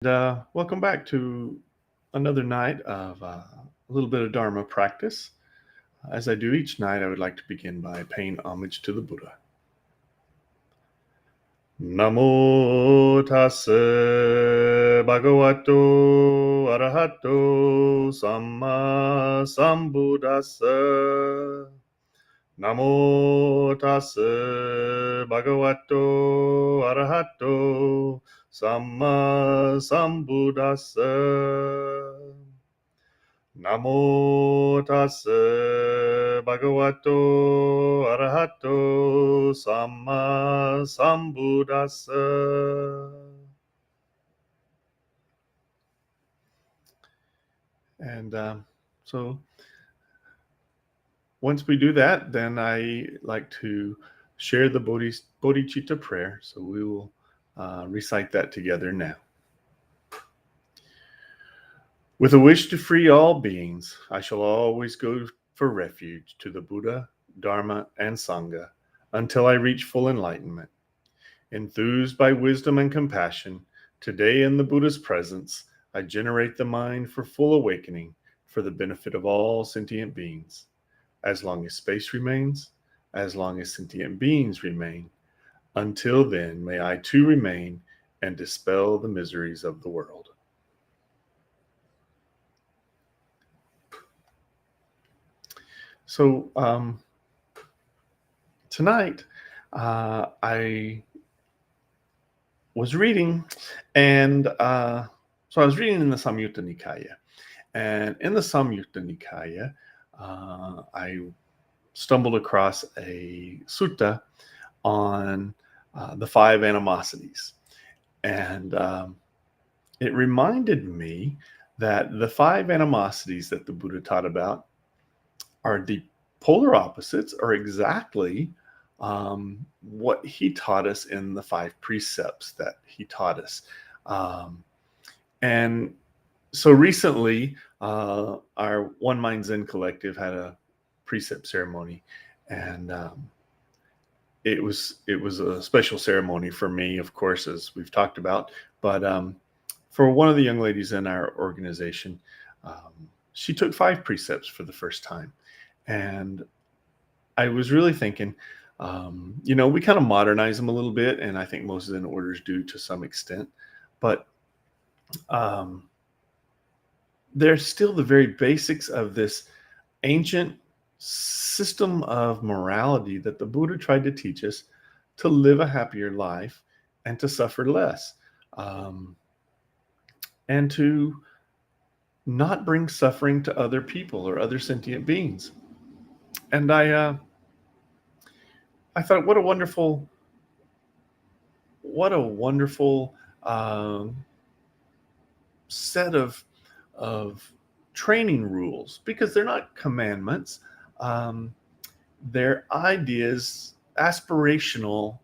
Welcome back to another night of a little bit of Dharma practice. As I do each night, I would like to begin by paying homage to the Buddha. Namo tassa bhagavato arahato samma sambuddhassa. Namo tassa bhagavato arahato samma sambuddhassa. Namo tassa bhagavato arahato samma sambuddhassa. And so once we do that, then I like to share the bodhicitta prayer. So we will recite that together now. With a wish to free all beings, I shall always go for refuge to the Buddha, Dharma, and Sangha until I reach full enlightenment. Enthused by wisdom and compassion, today in the Buddha's presence, I generate the mind for full awakening for the benefit of all sentient beings. As long as space remains, as long as sentient beings remain, until then may I too remain and dispel the miseries of the world. So tonight I was reading, and so I was reading in the Samyutta Nikaya, and in the Samyutta Nikaya, I stumbled across a sutta on the five animosities, and it reminded me that the five animosities that the Buddha taught about are the polar opposites, are exactly what he taught us in the five precepts that he taught us. And so recently, our One Mind Zen Collective had a precept ceremony, and it was a special ceremony for me, of course, as we've talked about. But for one of the young ladies in our organization, she took five precepts for the first time. And I was really thinking, we kind of modernize them a little bit, and I think most Zen orders do to some extent, but they're still the very basics of this ancient system of morality that the Buddha tried to teach us to live a happier life and to suffer less, and to not bring suffering to other people or other sentient beings. And I thought, what a wonderful set of training rules, because they're not commandments. They're ideas, aspirational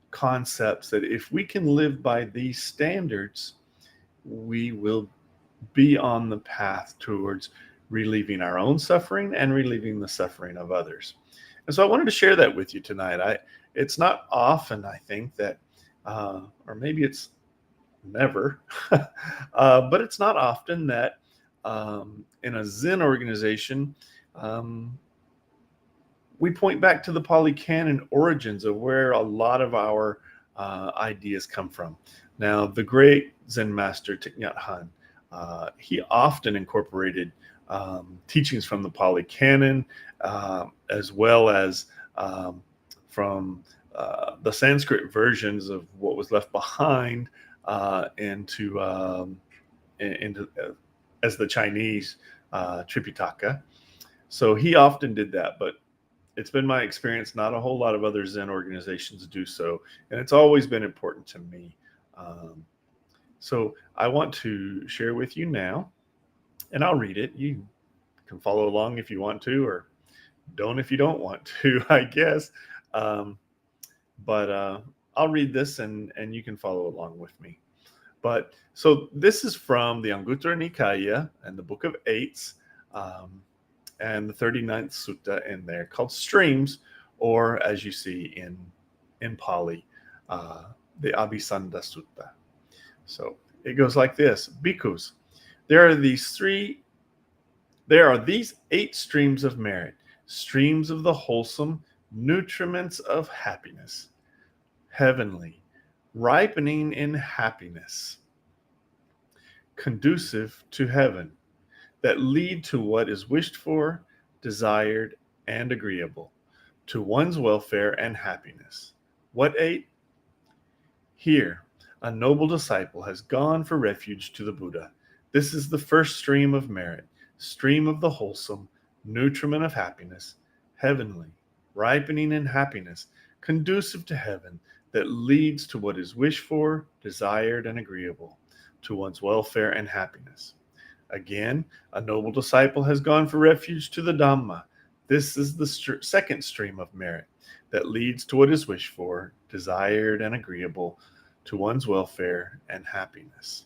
concepts that if we can live by these standards, we will be on the path towards relieving our own suffering and relieving the suffering of others. And so I wanted to share that with you tonight. It's not often, I think, that, or maybe it's never, but it's not often that in a Zen organization, we point back to the Pali Canon origins of where a lot of our ideas come from. Now, the great Zen master Thich Nhat Hanh, he often incorporated teachings from the Pali Canon, as well as from the Sanskrit versions of what was left behind into as the Chinese Tripitaka. So he often did that, but it's been my experience not a whole lot of other Zen organizations do so, and it's always been important to me. So I want to share with you now, and I'll read it. You can follow along if you want to, or don't if you don't want to, I guess. But I'll read this, and you can follow along with me. But so this is from the Anguttara Nikaya and the Book of Eights, and the 39th Sutta in there, called Streams, or as you see in Pali, the Abhisandasutta. So It goes like this: Bhikkhus, there are these 8 streams of merit, streams of the wholesome, nutriments of happiness, heavenly, ripening in happiness, conducive to heaven, that lead to what is wished for, desired, and agreeable, to one's welfare and happiness. What 8? Here, a noble disciple has gone for refuge to the Buddha. This is the first stream of merit, stream of the wholesome, nutriment of happiness, heavenly, ripening in happiness, conducive to heaven, that leads to what is wished for, desired, and agreeable, to one's welfare and happiness. Again, a noble disciple has gone for refuge to the Dhamma. This is the second stream of merit, that leads to what is wished for, desired, and agreeable, to one's welfare and happiness.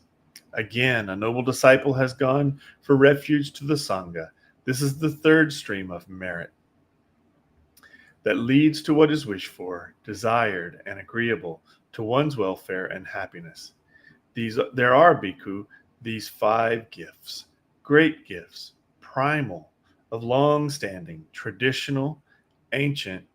Again, a noble disciple has gone for refuge to the Sangha. This is the third stream of merit, that leads to what is wished for, desired, and agreeable, to one's welfare and happiness. There are, Bhikkhu, these 5 gifts, great gifts, primal, of long standing, traditional, ancient,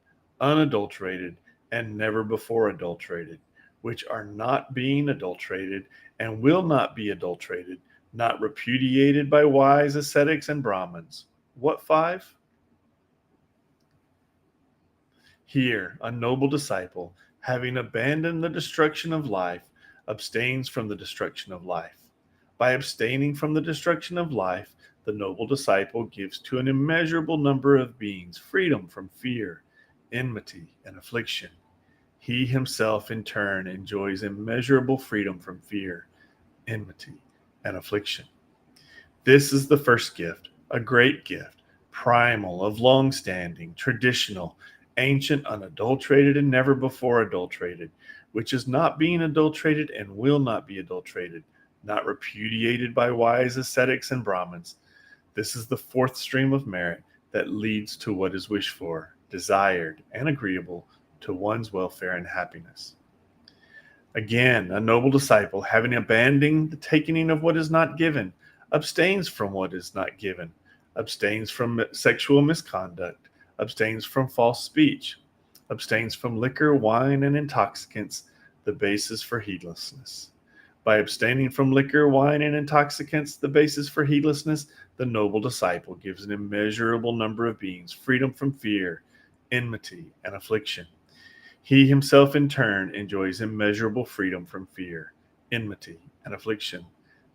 unadulterated, and never before adulterated, which are not being adulterated and will not be adulterated, not repudiated by wise ascetics and Brahmins. What 5? Here, a noble disciple, having abandoned the destruction of life, abstains from the destruction of life. By abstaining from the destruction of life, the noble disciple gives to an immeasurable number of beings freedom from fear, enmity, and affliction. He himself, in turn, enjoys immeasurable freedom from fear, enmity, and affliction. This is the first gift, a great gift, primal, of long standing, traditional, ancient, unadulterated, and never before adulterated, which is not being adulterated and will not be adulterated, not repudiated by wise ascetics and Brahmins. This is the fourth stream of merit, that leads to what is wished for, desired, and agreeable, to one's welfare and happiness. Again, a noble disciple, having abandoned the taking of what is not given, abstains from what is not given, abstains from sexual misconduct, abstains from false speech, abstains from liquor, wine, and intoxicants, the basis for heedlessness. By abstaining from liquor, wine, and intoxicants, the basis for heedlessness, the noble disciple gives an immeasurable number of beings freedom from fear, enmity, and affliction. He himself, in turn, enjoys immeasurable freedom from fear, enmity, and affliction.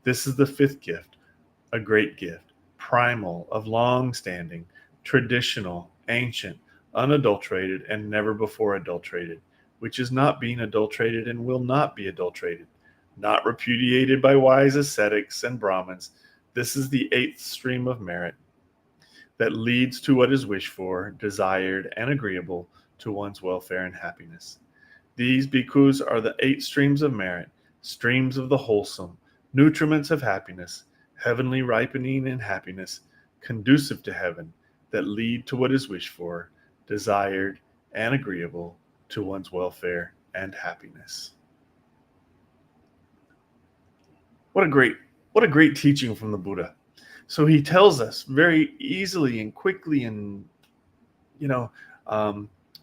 This is the fifth gift, a great gift, primal, of long standing, traditional, ancient, unadulterated, and never before adulterated, which is not being adulterated and will not be adulterated, not repudiated by wise ascetics and Brahmins. This is the eighth stream of merit, that leads to what is wished for, desired, and agreeable, to one's welfare and happiness. These bhikkhus are the 8 streams of merit, streams of the wholesome, nutriments of happiness, heavenly ripening in happiness, conducive to heaven, that lead to what is wished for, desired, and agreeable, to one's welfare and happiness. What a great teaching from the Buddha. So he tells us very easily and quickly, and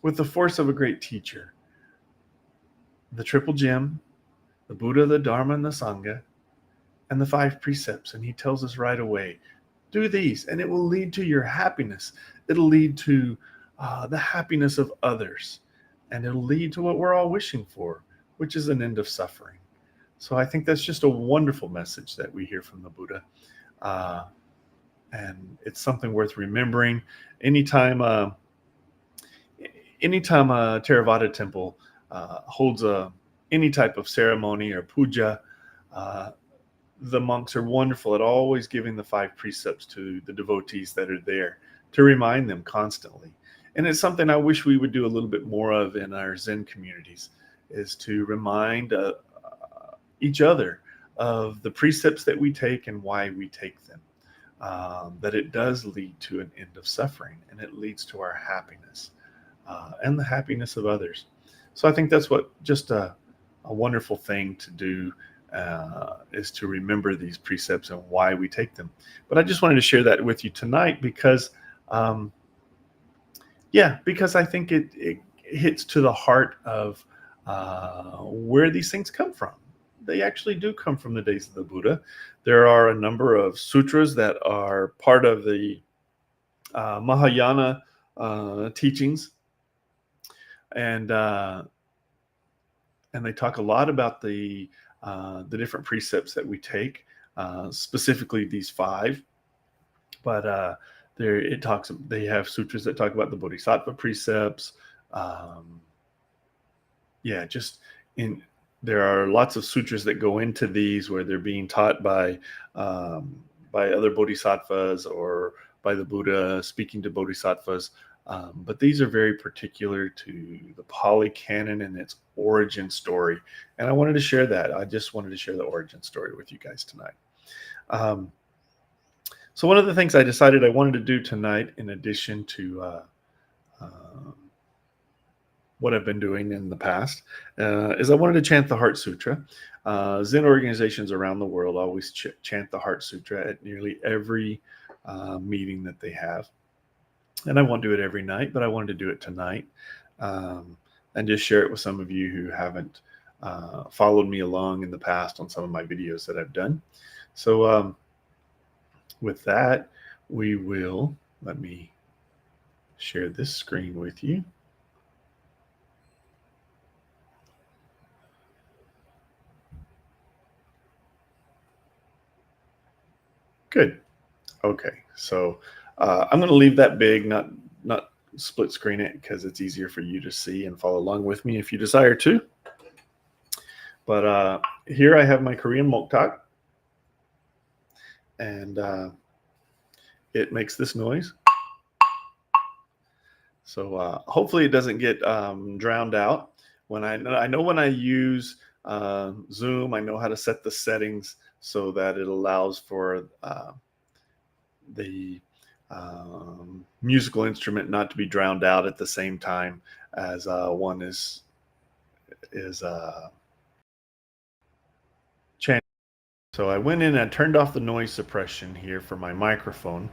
with the force of a great teacher, the triple gem, the Buddha, the Dharma, and the Sangha, and the 5 precepts. And he tells us right away, do these, and it will lead to your happiness. It'll lead to the happiness of others, and it'll lead to what we're all wishing for, which is an end of suffering. So I think that's just a wonderful message that we hear from the Buddha. And it's something worth remembering. Anytime a Theravada temple holds any type of ceremony or puja, the monks are wonderful at always giving the 5 precepts to the devotees that are there to remind them constantly. And it's something I wish we would do a little bit more of in our Zen communities, is to remind each other of the precepts that we take and why we take them. That it does lead to an end of suffering, and it leads to our happiness and the happiness of others. So I think that's just a wonderful thing to do is to remember these precepts and why we take them. But I just wanted to share that with you tonight because, because I think it hits to the heart of where these things come from. They actually do come from the days of the Buddha. There are a number of sutras that are part of the Mahayana teachings, and they talk a lot about the different precepts that we take, specifically these 5. But they have sutras that talk about the Bodhisattva precepts. Just in there are lots of sutras that go into these where they're being taught by other bodhisattvas or by the Buddha speaking to bodhisattvas. But these are very particular to the Pali Canon and its origin story. And I wanted to share that. I just wanted to share the origin story with you guys tonight. So one of the things I decided I wanted to do tonight, in addition to what I've been doing in the past, is I wanted to chant the Heart Sutra. Zen organizations around the world always chant the Heart Sutra at nearly every meeting that they have. And I won't do it every night, but I wanted to do it tonight, and just share it with some of you who haven't followed me along in the past on some of my videos that I've done. So with that, let me share this screen with you. Good. Okay, so I'm going to leave that big, not split screen it, because it's easier for you to see and follow along with me if you desire to. But here I have my Korean Moktak, and it makes this noise. So hopefully it doesn't get drowned out. I know when I use Zoom, I know how to set the settings so that it allows for the musical instrument not to be drowned out at the same time as one is chanting. So I went in and turned off the noise suppression here for my microphone.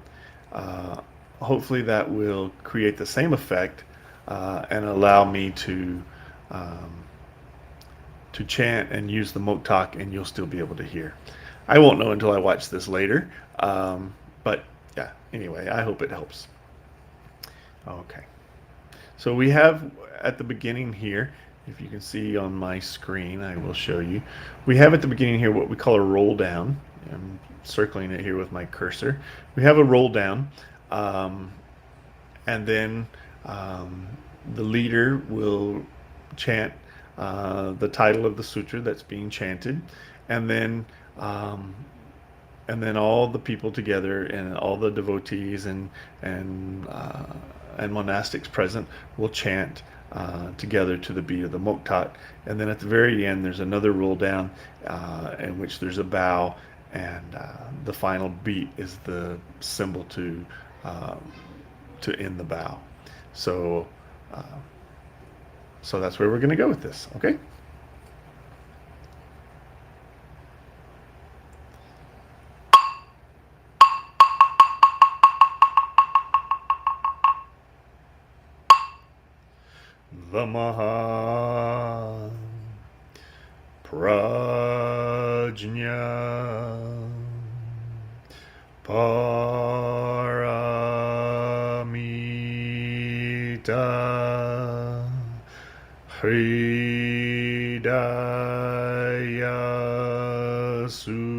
Hopefully that will create the same effect and allow me to chant and use the Moktak, and you'll still be able to hear. I won't know until I watch this later, but yeah, anyway, I hope it helps. Okay, so we have at the beginning here, if you can see on my screen, I will show you. We have at the beginning here what we call a roll down. I'm circling it here with my cursor. We have a roll down, and then the leader will chant the title of the sutra that's being chanted, and then all the people together and all the devotees and monastics present will chant together to the beat of the Moktak. And then at the very end, there's another roll down in which there's a bow, and the final beat is the symbol to end the bow. So that's where we're going to go with this, okay? The Maha Prajna Paramita Hridaya Sutra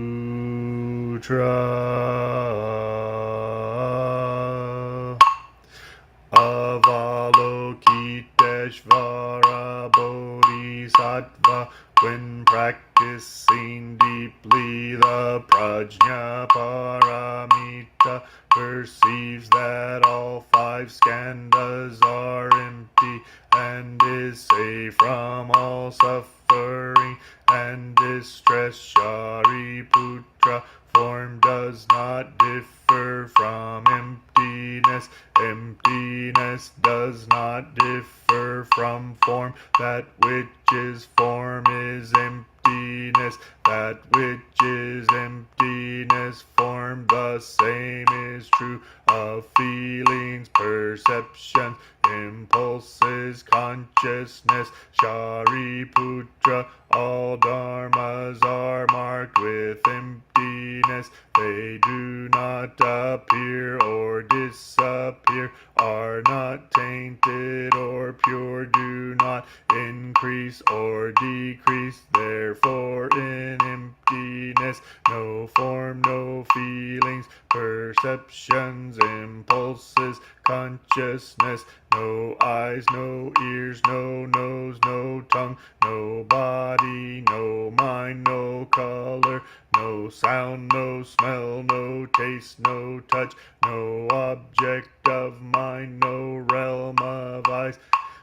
Avalokiteshvara Bodhisattva, when practicing deeply the Prajna Paramita, perceives that all 5 skandhas are empty and is safe from all suffering and distress. Shariputra, form does not differ from emptiness. Emptiness does not differ from form. That which is form is emptiness. nothingness. That which is emptiness, form, the same is true of feelings, perceptions, impulses, consciousness. Shariputra, all dharmas are marked with emptiness. They do not appear or disappear, are not tainted or pure, do not increase or decrease. Therefore in emptiness, no form, no feelings, perceptions, impulses, consciousness, no eyes, no ears, no nose, no tongue, no body, no mind, no color, no sound, no smell, no taste, no touch, no object of mind, no realm of eyes,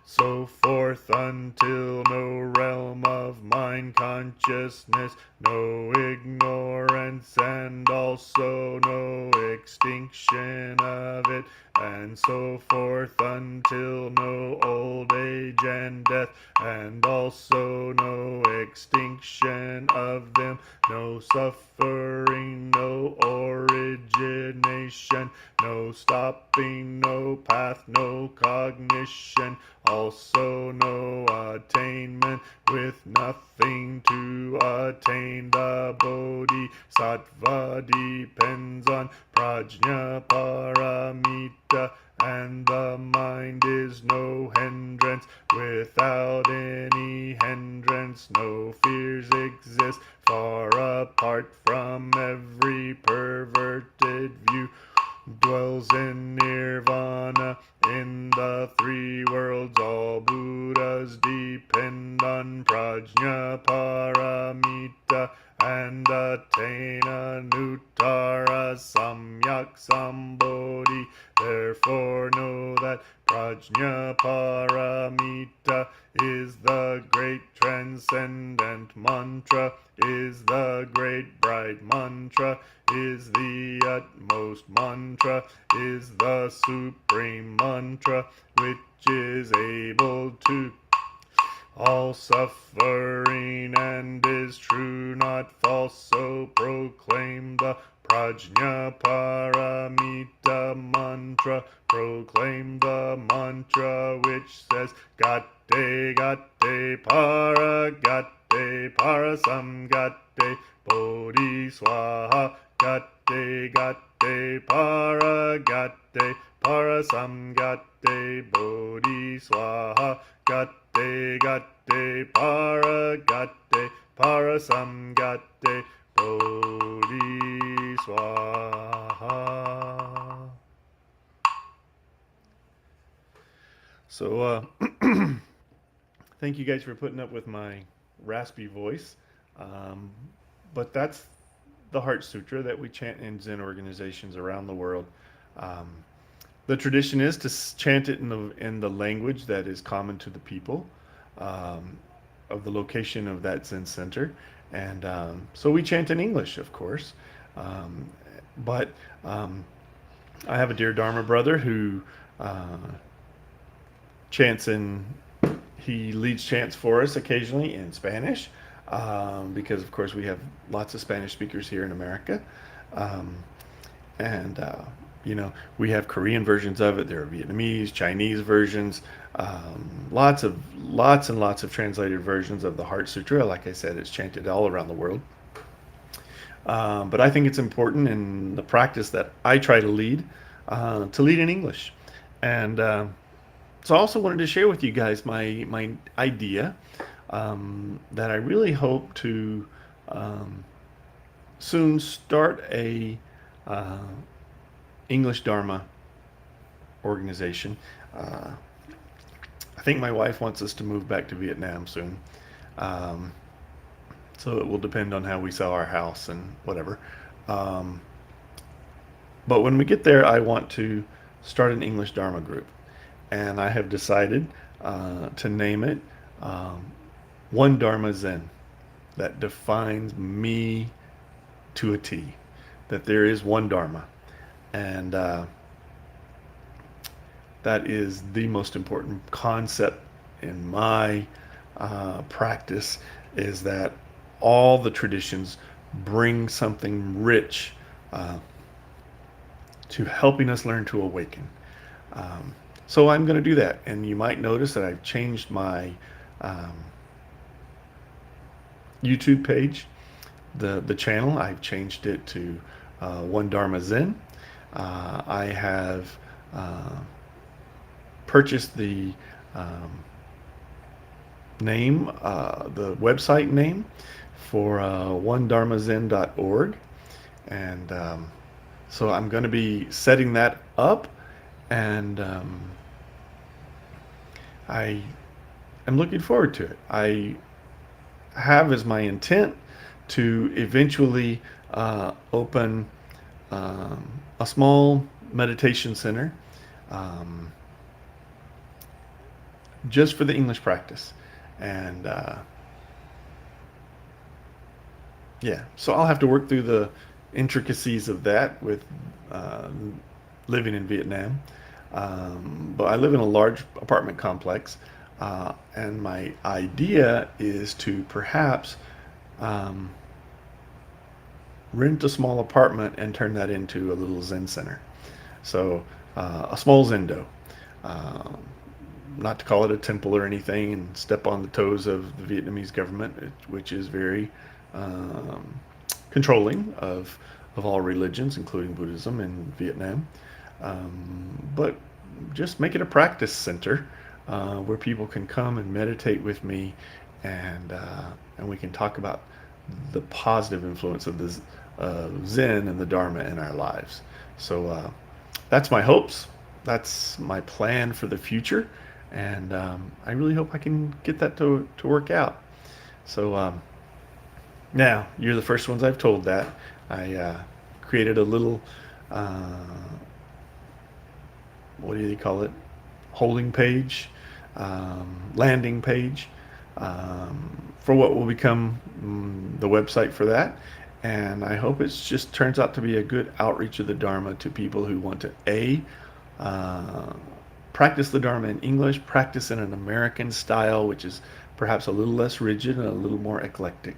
so forth until no realm of mind consciousness, no ignorance, and also no extinction of it, and so forth until no old age and death, and also no extinction of them, no suffering, no origination, no stopping, no path, no cognition, also no attainment, with nothing to attain. The bodhisattva depends on prajna paramita, and the mind is no hindrance. Without any hindrance, no fears exist. Far apart from every perverted view, dwells in nirvana. In the three worlds, all Buddhas depend on prajna paramita and attain anuttara samyak sambodhi. Therefore know that prajna paramita is the great transcendent mantra, is the great bright mantra, is the utmost mantra, is the supreme mantra, which is able to all suffering and is true, not false. So proclaim the prajna paramita mantra. Proclaim the mantra which says Gatte gatte para gatte parasam gatte bodhi swaha. Gatte gatte para gatte parasam gatte bodhi swaha. Gatte gatte para gatte parasam gatte bodhi swaha. So thank you guys for putting up with my raspy voice, but that's the Heart Sutra that we chant in Zen organizations around the world. Um, the tradition is to chant it in the language that is common to the people of the location of that Zen center, and so we chant in English, of course. Um, but I have a dear Dharma brother who chants in. He leads chants for us occasionally in Spanish, because of course we have lots of Spanish speakers here in America, and we have Korean versions of it. There are Vietnamese, Chinese versions, lots and lots of translated versions of the Heart Sutra. Like I said, it's chanted all around the world. But I think it's important in the practice that I try to lead in English, and so I also wanted to share with you guys my idea that I really hope to soon start a English Dharma organization. I think my wife wants us to move back to Vietnam soon. So it will depend on how we sell our house and whatever. But when we get there, I want to start an English Dharma group. And I have decided to name it One Dharma Zen. That defines me to a T. That there is one Dharma. And that is the most important concept in my practice, is that all the traditions bring something rich uh, to helping us learn to awaken. Um, so I'm going to do that. And you might notice that I've changed my um, YouTube page, the channel. I've changed it to One Dharma Zen. I have purchased the um, name, the website name for onedharmazen.org. And so I'm going to be setting that up. And I am looking forward to it. I have as my intent to eventually open a small meditation center um, just for the English practice. And yeah, so I'll have to work through the intricacies of that with uh, living in Vietnam. But I live in a large apartment complex, and my idea is to perhaps um, rent a small apartment and turn that into a little Zen center. So a small Zendo. Um, Not to call it a temple or anything and step on the toes of the Vietnamese government, which is very um, controlling of all religions, including Buddhism in Vietnam. But just make it a practice center where people can come and meditate with me, and we can talk about the positive influence of the Zen and the Dharma in our lives. So that's my hopes. That's my plan for the future, and I really hope I can get that to work out. So now you're the first ones I've told that. I created a little what do you call it? Holding page, landing page for what will become the website for that. And I hope it just turns out to be a good outreach of the Dharma to people who want to uh, practice the Dharma in English, practice in an American style, which is perhaps a little less rigid and a little more eclectic,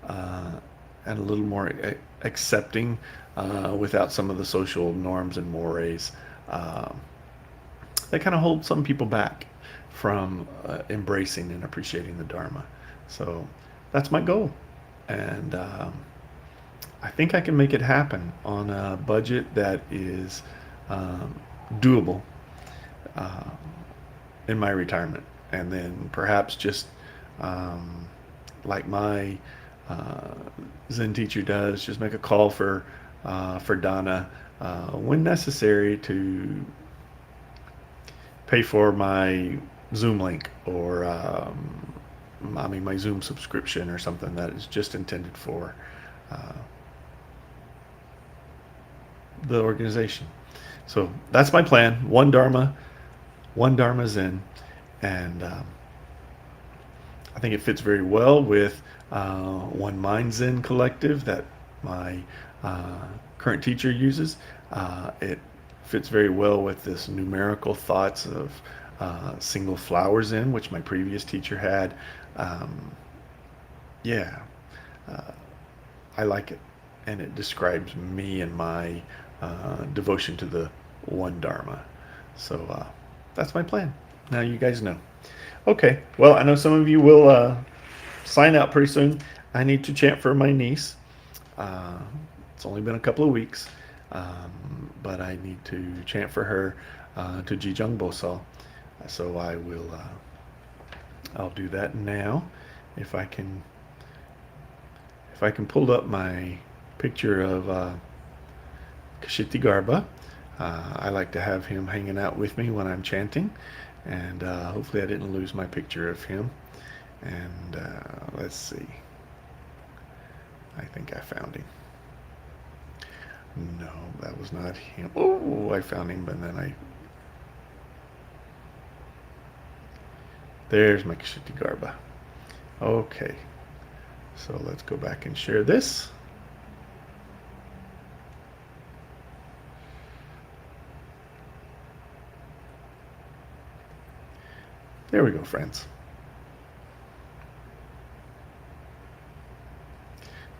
uh, and a little more accepting without some of the social norms and mores um, that kind of hold some people back from embracing and appreciating the Dharma. So that's my goal. And I think I can make it happen on a budget that is um, doable uh, in my retirement. And then perhaps just um, like my uh, Zen teacher does, just make a call for Donna when necessary to pay for my Zoom link or my Zoom subscription or something that is just intended for uh, the organization. So that's my plan. One Dharma Zen, and I think it fits very well with One Mind Zen Collective that my current teacher uses. It fits very well with this numerical thoughts of single flower Zen, which my previous teacher had. Um, yeah, uh, I like it, and it describes me and my devotion to the one Dharma. So that's my plan. Now you guys know. Okay, well, I know some of you will sign out pretty soon. I need to chant for my niece. Uh, it's only been a couple of weeks, but I need to chant for her to Jijang Bosal. So I will. I'll do that now. If I can. If I can pull up my picture of Kashiti Garba. I like to have him hanging out with me when I'm chanting, and hopefully I didn't lose my picture of him. And let's see. I think I found him. No, that was not him. Oh, I found him, but then there's my Kashiti Garba. Okay, so let's go back and share this. There we go, friends.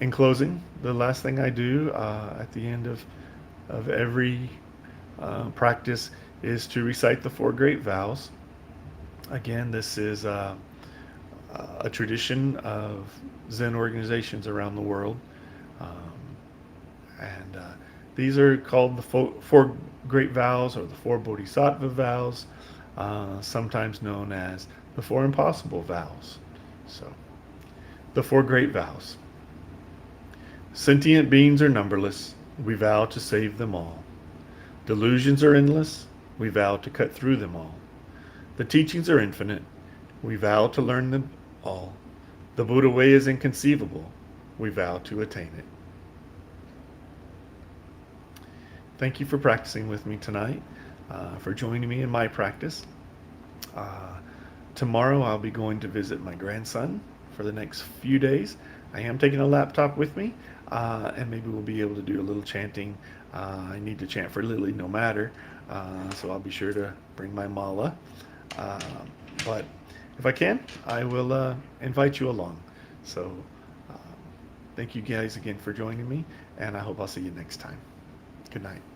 In closing, the last thing I do at the end of every practice is to recite the four great vows. Again, this is a tradition of Zen organizations around the world. Um, and these are called the four great vows, or the four bodhisattva vows, sometimes known as the four impossible vows. So, the four great vows. Sentient beings are numberless. We vow to save them all. Delusions are endless. We vow to cut through them all. The teachings are infinite. We vow to learn them all. The Buddha way is inconceivable. We vow to attain it. Thank you for practicing with me tonight, for joining me in my practice. Tomorrow I'll be going to visit my grandson for the next few days. I am taking a laptop with me, and maybe we'll be able to do a little chanting. I need to chant for Lily no matter, so I'll be sure to bring my mala. But if I can, I will invite you along. So thank you guys again for joining me, and I hope I'll see you next time. Good night.